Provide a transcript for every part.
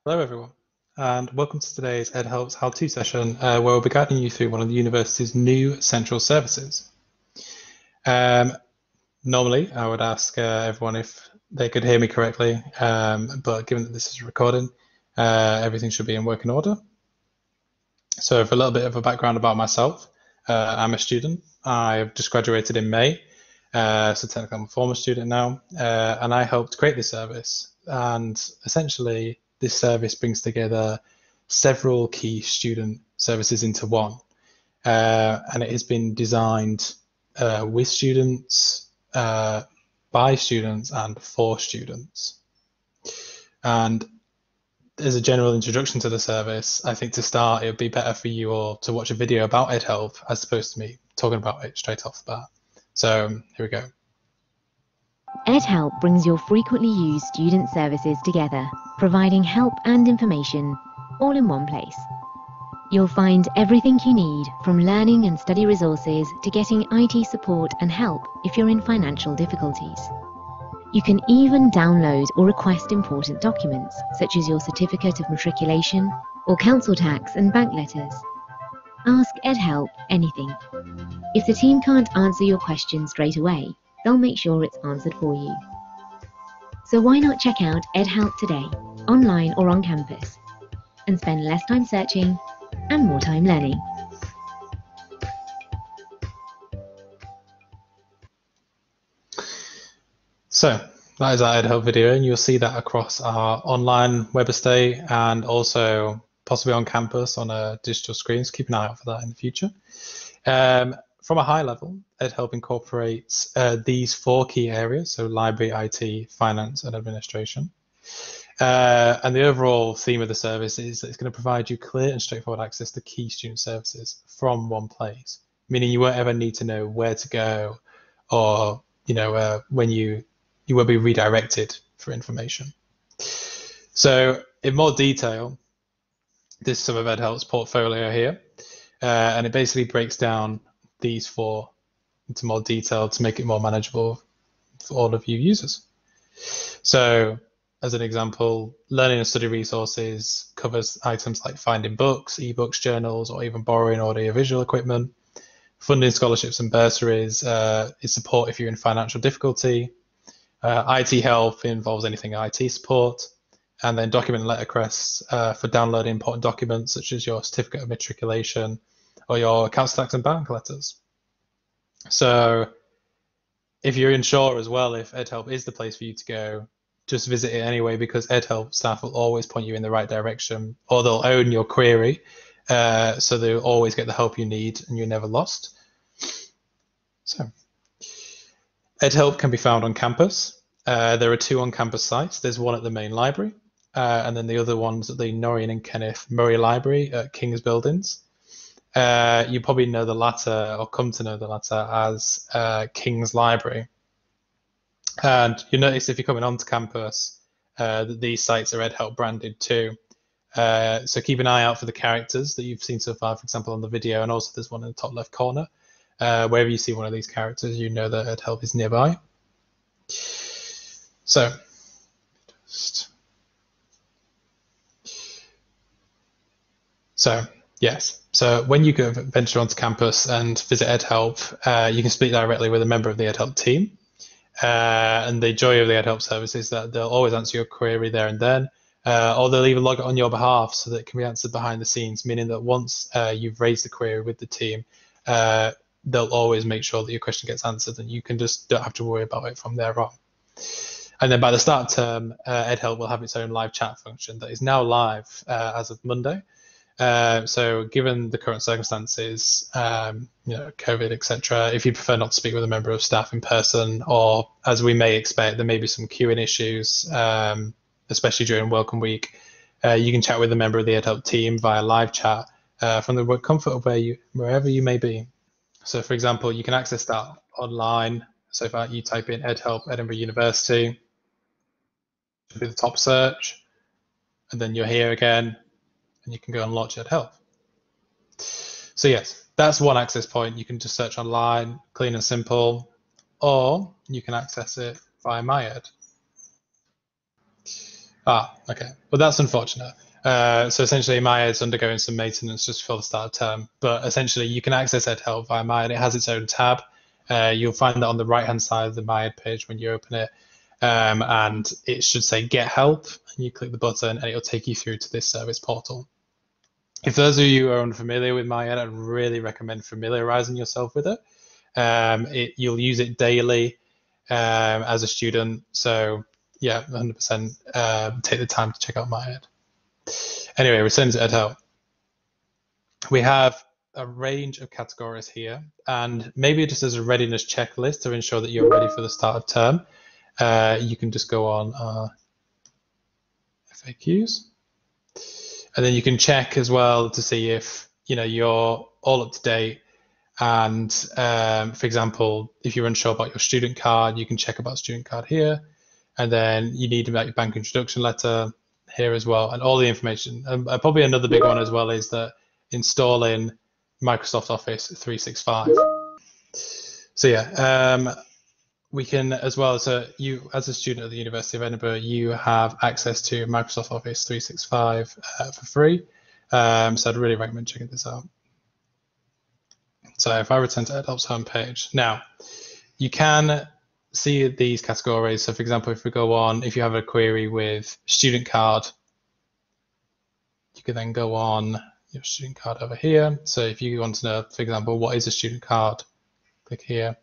Hello, everyone, and welcome to today's EdHelp's How To session, where we'll be guiding you through one of the university's new central services. Um, Normally, I would ask everyone if they could hear me correctly, but given that this is recording, everything should be in working order. So, for a little bit of a background about myself, I'm a student. I've just graduated in May, so technically I'm a former student now, and I helped create this service. And essentially, this service brings together several key student services into one. And it has been designed with students, by students, and for students. And as a general introduction to the service, I think to start, it would be better for you all to watch a video about EdHelp as opposed to me talking about it straight off the bat. So here we go. EdHelp brings your frequently used student services together, providing help and information all in one place. You'll find everything you need, from learning and study resources to getting IT support and help if you're in financial difficulties. You can even download or request important documents, such as your certificate of matriculation or council tax and bank letters. Ask EdHelp anything. If the team can't answer your question straight away, they'll make sure it's answered for you. So why not check out EdHelp today, online or on campus, and spend less time searching and more time learning. So that is our EdHelp video, and you'll see that across our online web estate and also possibly on campus on a digital screen. So keep an eye out for that in the future. From a high level, EdHelp incorporates these four key areas, so library, IT, finance, and administration. And the overall theme of the service is that it's going to provide you clear and straightforward access to key student services from one place, meaning you won't ever need to know where to go or when you will be redirected for information. So in more detail, this is some of EdHelp's portfolio here, and it basically breaks down these four into more detail to make it more manageable for all of you users. So as an example, learning and study resources covers items like finding books, ebooks, journals, or even borrowing audio-visual equipment. Funding scholarships and bursaries is support if you're in financial difficulty. IT help involves anything IT support. And then document and letter requests for downloading important documents such as your certificate of matriculation or your council tax and bank letters. So if you're unsure as well if EdHelp is the place for you to go, just visit it anyway, because EdHelp staff will always point you in the right direction, or they'll own your query, so they'll always get the help you need and you're never lost. So EdHelp can be found on campus. There are two on-campus sites. There's one at the main library, and then the other one's at the Noreen and Kenneth Murray Library at King's Buildings. You probably know the latter, or come to know the latter, as King's Library. And you'll notice if you're coming onto campus that these sites are EdHelp branded too. So keep an eye out for the characters that you've seen so far, for example, on the video, and also there's one in the top left corner. Wherever you see one of these characters, you know that EdHelp is nearby. So yes. So when you go venture onto campus and visit EdHelp, you can speak directly with a member of the EdHelp team. And the joy of the EdHelp service is that they'll always answer your query there and then, or they'll even log it on your behalf so that it can be answered behind the scenes, meaning that once you've raised the query with the team, they'll always make sure that your question gets answered and you can just don't have to worry about it from there on. And then by the start of term, EdHelp will have its own live chat function that is now live as of Monday. So given the current circumstances, COVID, etc., if you prefer not to speak with a member of staff in person, or as we may expect, there may be some queuing issues, especially during Welcome Week, you can chat with a member of the EdHelp team via live chat from the comfort of wherever you may be. So for example, you can access that online. So if you type in EdHelp Edinburgh University, it'll be the top search, and then you're here again, and you can go and launch EdHelp. So yes, that's one access point. You can just search online, clean and simple, or you can access it via MyEd. Okay. Well, that's unfortunate. So essentially, MyEd's undergoing some maintenance just before the start of term. But essentially, you can access EdHelp via MyEd. It has its own tab. You'll find that on the right-hand side of the MyEd page when you open it. And it should say Get Help. And you click the button, and it'll take you through to this service portal. If those of you who are unfamiliar with MyEd, I'd really recommend familiarizing yourself with it. You'll use it daily as a student. So yeah, 100% take the time to check out MyEd. Anyway, returning to EdHelp. We have a range of categories here, and maybe just as a readiness checklist to ensure that you're ready for the start of term, you can just go on FAQs, and then you can check as well to see if you're all up to date. And for example, if you're unsure about your student card, you can check about student card here, and then you need about your bank introduction letter here as well, and all the information. Probably another big one as well is that installing Microsoft Office 365. So yeah, we can as well. So you, as a student at the University of Edinburgh, you have access to Microsoft Office 365 for free. So I'd really recommend checking this out. So if I return to EdHelp's homepage, now you can see these categories. So for example, if we go on, if you have a query with student card, you can then go on your student card over here. So if you want to know, for example, what is a student card, click here.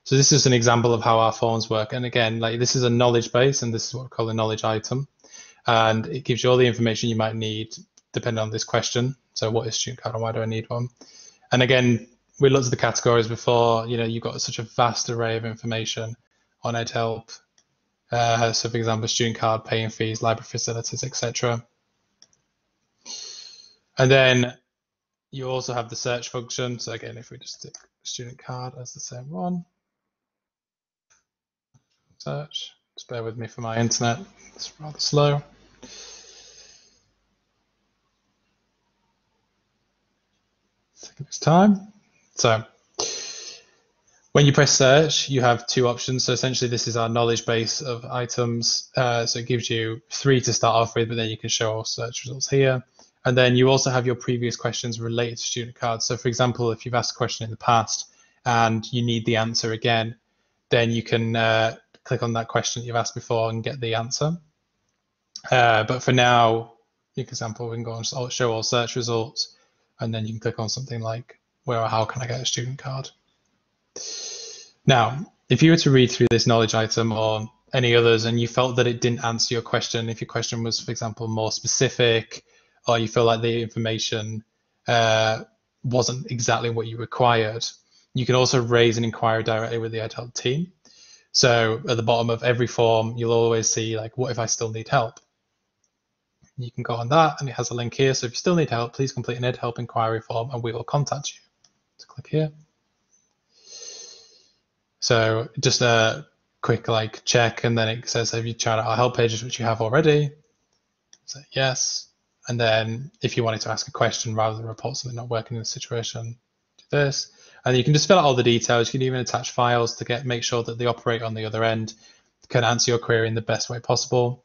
So this is an example of how our forms work. And again, like this is a knowledge base, and this is what we call a knowledge item. And it gives you all the information you might need depending on this question. So what is student card and why do I need one? And again, we looked at the categories before. You've got such a vast array of information on EdHelp. So for example, student card, paying fees, library facilities, etc. And then you also have the search function. So again, if we just stick student card as the same one, search, just bear with me for my internet, it's rather slow. Taking its time. So when you press search, you have two options. So essentially this is our knowledge base of items. So it gives you 3 to start off with, but then you can show all search results here. And then you also have your previous questions related to student cards. So for example, if you've asked a question in the past and you need the answer again, then you can click on that question you've asked before and get the answer. But for now, for example, we can go and show all search results, and then you can click on something like where or how can I get a student card. Now, if you were to read through this knowledge item or any others and you felt that it didn't answer your question, if your question was, for example, more specific, or you feel like the information wasn't exactly what you required, you can also raise an inquiry directly with the EdHelp team. So at the bottom of every form, you'll always see like, what if I still need help? You can go on that, and it has a link here. So if you still need help, please complete an EdHelp inquiry form and we will contact you. So click here. So just a quick like check, and then it says, have you tried out our help pages, which you have already? So yes. And then if you wanted to ask a question rather than report something not working in the situation, do this. And you can just fill out all the details. You can even attach files to make sure that the operator on the other end can answer your query in the best way possible.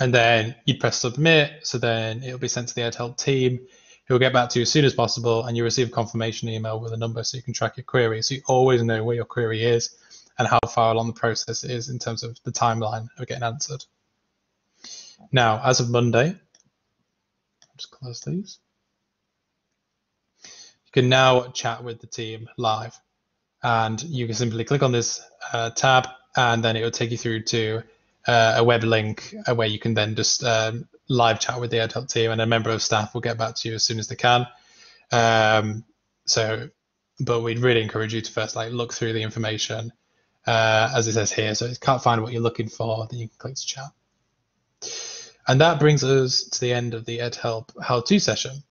And then you'd press submit. So then it'll be sent to the EdHelp team, who will get back to you as soon as possible, and you receive a confirmation email with a number so you can track your query. So you always know where your query is and how far along the process is in terms of the timeline of getting answered. Now, as of Monday, I'll just close these. You can now chat with the team live, and you can simply click on this tab, and then it will take you through to a web link where you can then just live chat with the EdHelp team, and a member of staff will get back to you as soon as they can. But we'd really encourage you to first look through the information as it says here. So if you can't find what you're looking for, then you can click to chat. And that brings us to the end of the EdHelp how-to session.